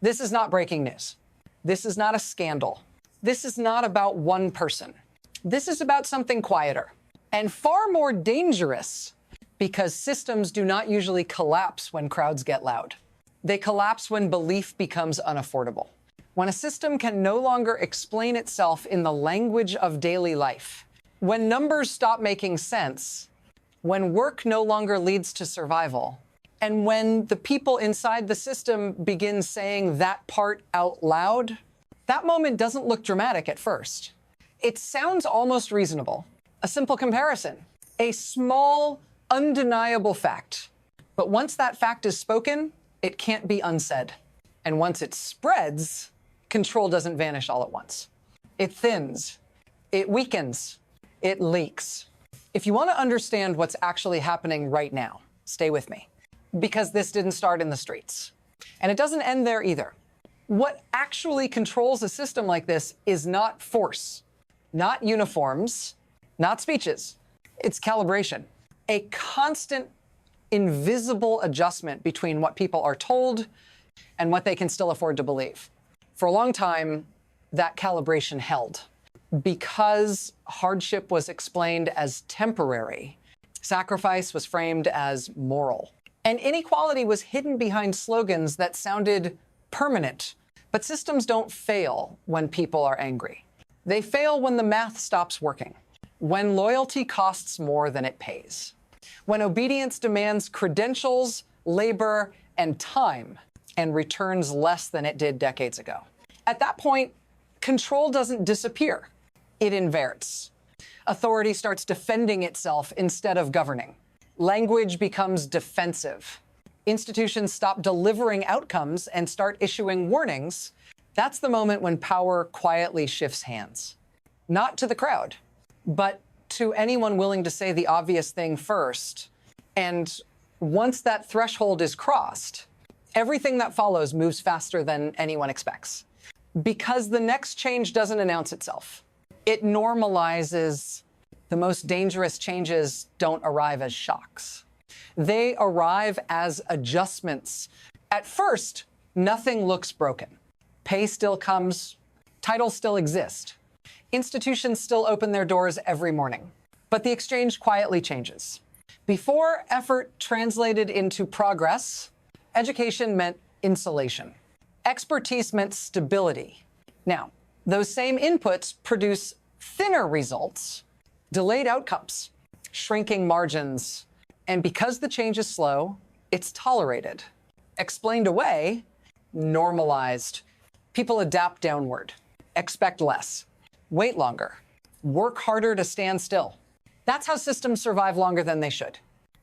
This is not breaking news. This is not a scandal. This is not about one person. This is about something quieter and far more dangerous, because systems do not usually collapse when crowds get loud. They collapse when belief becomes unaffordable. When a system can no longer explain itself in the language of daily life, when numbers stop making sense, when work no longer leads to survival, and when the people inside the system begin saying that part out loud, that moment doesn't look dramatic at first. It sounds almost reasonable. A simple comparison, a small, undeniable fact. But once that fact is spoken, it can't be unsaid. And once it spreads, control doesn't vanish all at once. It thins, it weakens, it leaks. If you want to understand what's actually happening right now, stay with me, because this didn't start in the streets. And it doesn't end there either. What actually controls a system like this is not force, not uniforms, not speeches. It's calibration, a constant, invisible adjustment between what people are told and what they can still afford to believe. For a long time, that calibration held. Because hardship was explained as temporary, sacrifice was framed as moral, and inequality was hidden behind slogans that sounded permanent. But systems don't fail when people are angry. They fail when the math stops working, when loyalty costs more than it pays, when obedience demands credentials, labor, and time, and returns less than it did decades ago. At that point, control doesn't disappear. It inverts. Authority starts defending itself instead of governing. Language becomes defensive. Institutions stop delivering outcomes and start issuing warnings. That's the moment when power quietly shifts hands. Not to the crowd, but to anyone willing to say the obvious thing first. And once that threshold is crossed, everything that follows moves faster than anyone expects. Because the next change doesn't announce itself. It normalizes. The most dangerous changes don't arrive as shocks. They arrive as adjustments. At first, nothing looks broken. Pay still comes, titles still exist. Institutions still open their doors every morning. But the exchange quietly changes. Before effort translated into progress, education meant insulation. Expertise meant stability. Now, those same inputs produce thinner results, delayed outcomes, shrinking margins. And because the change is slow, it's tolerated. Explained away, normalized. People adapt downward, expect less, wait longer, work harder to stand still. That's how systems survive longer than they should.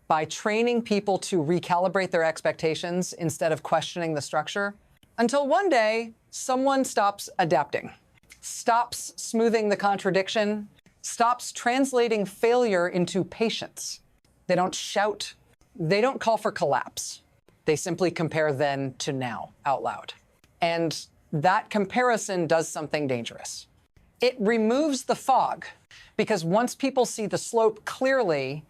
By training people to recalibrate their expectations instead of questioning the structure, until one day, someone stops adapting, stops smoothing the contradiction, stops translating failure into patience. They don't shout. They don't call for collapse. They simply compare then to now out loud. And that comparison does something dangerous. It removes the fog, because once people see the slope clearly,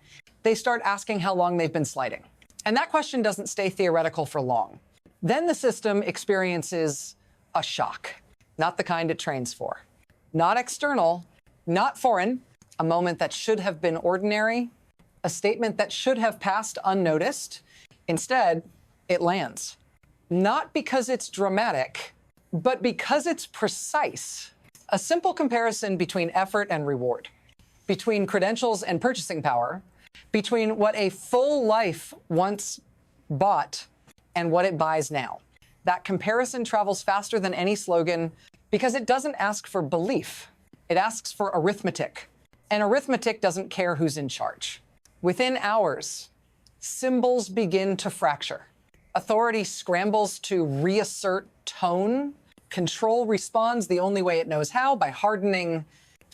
they start asking how long they've been sliding. And that question doesn't stay theoretical for long. Then the system experiences a shock, not the kind it trains for. Not external, not foreign, a moment that should have been ordinary, a statement that should have passed unnoticed. Instead, it lands. Not because it's dramatic, but because it's precise. A simple comparison between effort and reward, between credentials and purchasing power, between what a full life once bought and what it buys now. That comparison travels faster than any slogan because it doesn't ask for belief. It asks for arithmetic. And arithmetic doesn't care who's in charge. Within hours, symbols begin to fracture. Authority scrambles to reassert tone. Control responds the only way it knows how, by hardening.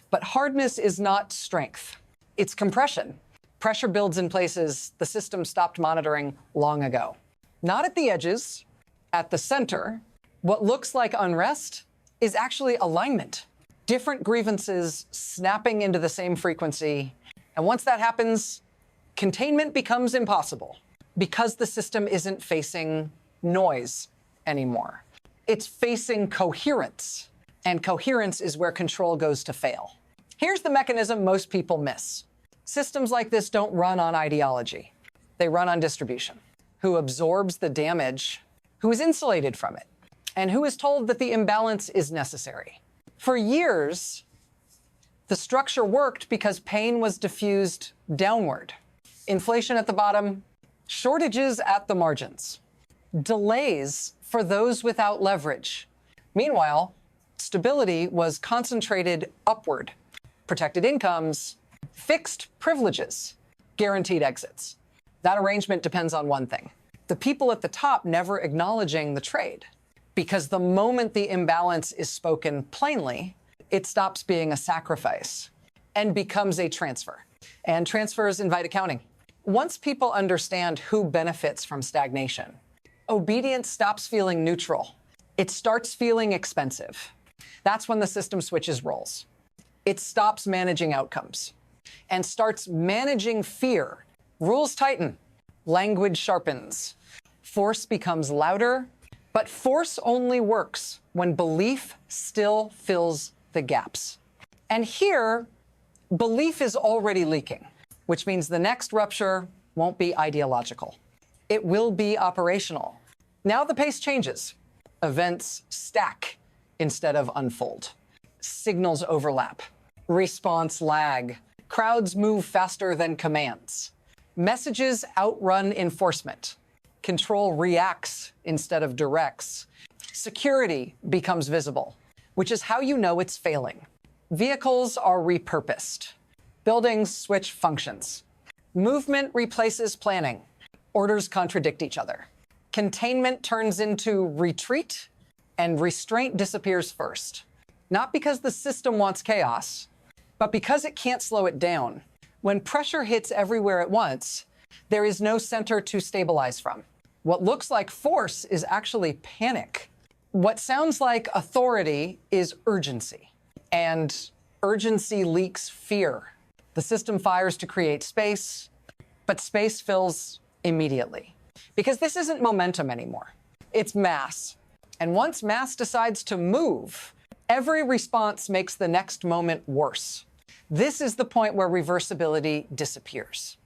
But hardness is not strength. It's compression. Pressure builds in places the system stopped monitoring long ago. Not at the edges, at the center. What looks like unrest is actually alignment. Different grievances snapping into the same frequency. And once that happens, containment becomes impossible because the system isn't facing noise anymore. It's facing coherence, and coherence is where control goes to fail. Here's the mechanism most people miss. Systems like this don't run on ideology. They run on distribution. Who absorbs the damage, who is insulated from it, and who is told that the imbalance is necessary. For years, the structure worked because pain was diffused downward. Inflation at the bottom, shortages at the margins, delays for those without leverage. Meanwhile, stability was concentrated upward. Protected incomes, fixed privileges, guaranteed exits. That arrangement depends on one thing: the people at the top never acknowledging the trade. Because the moment the imbalance is spoken plainly, it stops being a sacrifice and becomes a transfer. And transfers invite accounting. Once people understand who benefits from stagnation, obedience stops feeling neutral. It starts feeling expensive. That's when the system switches roles. It stops managing outcomes and starts managing fear. Rules tighten, language sharpens, force becomes louder, but force only works when belief still fills the gaps. And here, belief is already leaking, which means the next rupture won't be ideological. It will be operational. Now the pace changes. Events stack instead of unfold. Signals overlap. Response lag. Crowds move faster than commands. Messages outrun enforcement. Control reacts instead of directs. Security becomes visible, which is how you know it's failing. Vehicles are repurposed. Buildings switch functions. Movement replaces planning. Orders contradict each other. Containment turns into retreat, and restraint disappears first. Not because the system wants chaos, but because it can't slow it down. When pressure hits everywhere at once, there is no center to stabilize from. What looks like force is actually panic. What sounds like authority is urgency. And urgency leaks fear. The system fires to create space, but space fills immediately. Because this isn't momentum anymore. It's mass. And once mass decides to move, every response makes the next moment worse. This is the point where reversibility disappears.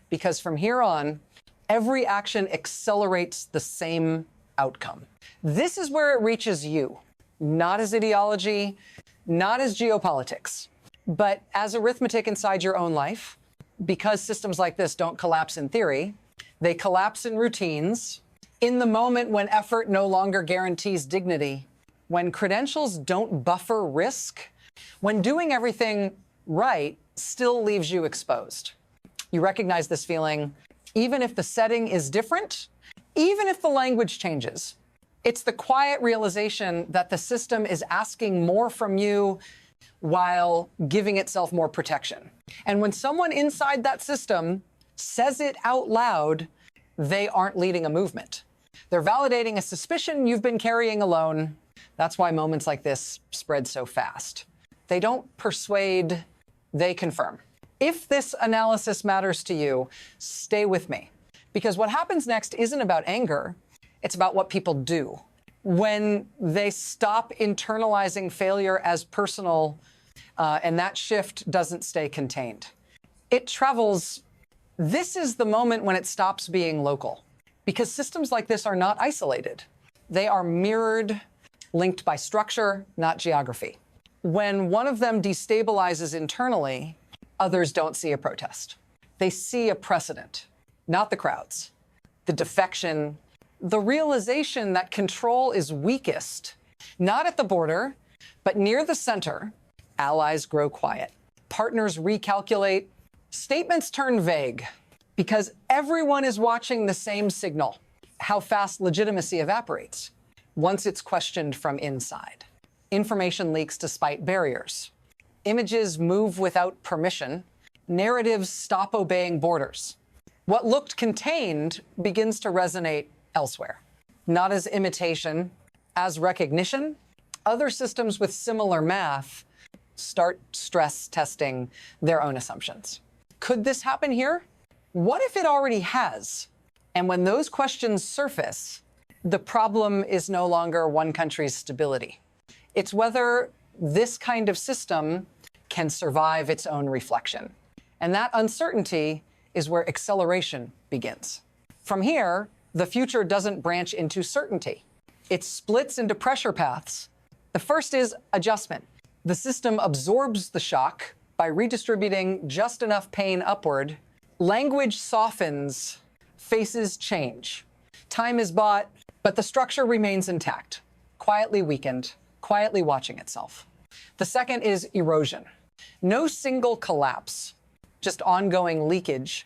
Because from here on, every action accelerates the same outcome. This is where it reaches you, not as ideology, not as geopolitics, but as arithmetic inside your own life. Because systems like this don't collapse in theory, they collapse in routines, in the moment when effort no longer guarantees dignity, when credentials don't buffer risk, when doing everything right still leaves you exposed. You recognize this feeling, even if the setting is different, even if the language changes. It's the quiet realization that the system is asking more from you while giving itself more protection. And when someone inside that system says it out loud, they aren't leading a movement. They're validating a suspicion you've been carrying alone. That's why moments like this spread so fast. They don't persuade, they confirm. If this analysis matters to you, stay with me. Because what happens next isn't about anger, it's about what people do. When they stop internalizing failure as personal, and that shift doesn't stay contained. It travels. This is the moment when it stops being local. Because systems like this are not isolated. They are mirrored, linked by structure, not geography. When one of them destabilizes internally, others don't see a protest. They see a precedent, not the crowds, the defection, the realization that control is weakest, not at the border, but near the center. Allies grow quiet. Partners recalculate. Statements turn vague because everyone is watching the same signal, how fast legitimacy evaporates once it's questioned from inside. Information leaks despite barriers. Images move without permission. Narratives stop obeying borders. What looked contained begins to resonate elsewhere. Not as imitation, as recognition. Other systems with similar math start stress testing their own assumptions. Could this happen here? What if it already has? And when those questions surface, the problem is no longer one country's stability. It's whether this kind of system can survive its own reflection. And that uncertainty is where acceleration begins. From here, the future doesn't branch into certainty. It splits into pressure paths. The first is adjustment. The system absorbs the shock by redistributing just enough pain upward. Language softens, faces change. Time is bought, but the structure remains intact, quietly weakened, quietly watching itself. The second is erosion. No single collapse, just ongoing leakage.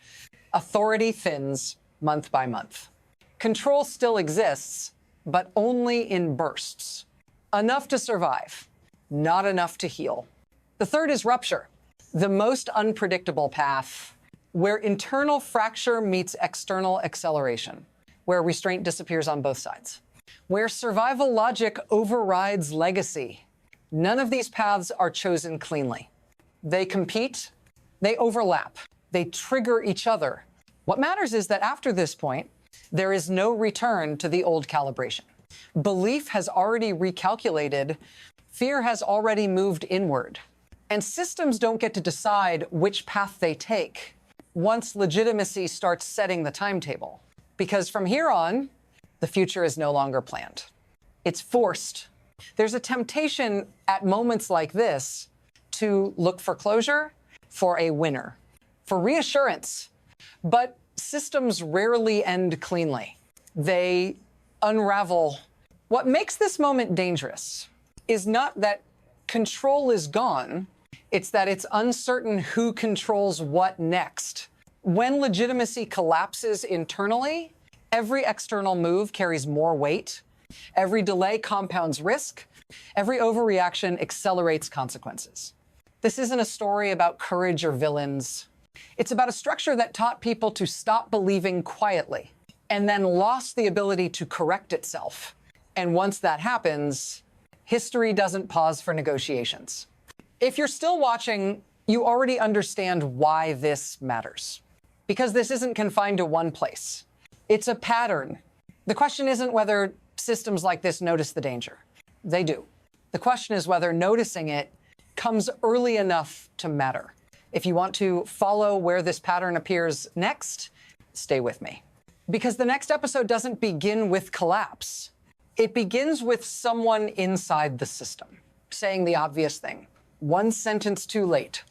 Authority thins month by month. Control still exists, but only in bursts. Enough to survive, not enough to heal. The third is rupture, the most unpredictable path, where internal fracture meets external acceleration, where restraint disappears on both sides, where survival logic overrides legacy. None of these paths are chosen cleanly. They compete, they overlap, they trigger each other. What matters is that after this point, there is no return to the old calibration. Belief has already recalculated, fear has already moved inward. And systems don't get to decide which path they take once legitimacy starts setting the timetable. Because from here on, the future is no longer planned. It's forced. There's a temptation at moments like this to look for closure, for a winner, for reassurance. But systems rarely end cleanly. They unravel. What makes this moment dangerous is not that control is gone, it's that it's uncertain who controls what next. When legitimacy collapses internally, every external move carries more weight. Every delay compounds risk. Every overreaction accelerates consequences. This isn't a story about courage or villains. It's about a structure that taught people to stop believing quietly and then lost the ability to correct itself. And once that happens, history doesn't pause for negotiations. If you're still watching, you already understand why this matters. Because this isn't confined to one place. It's a pattern. The question isn't whether systems like this notice the danger. They do. The question is whether noticing it comes early enough to matter. If you want to follow where this pattern appears next, stay with me. Because the next episode doesn't begin with collapse. It begins with someone inside the system saying the obvious thing. One sentence too late.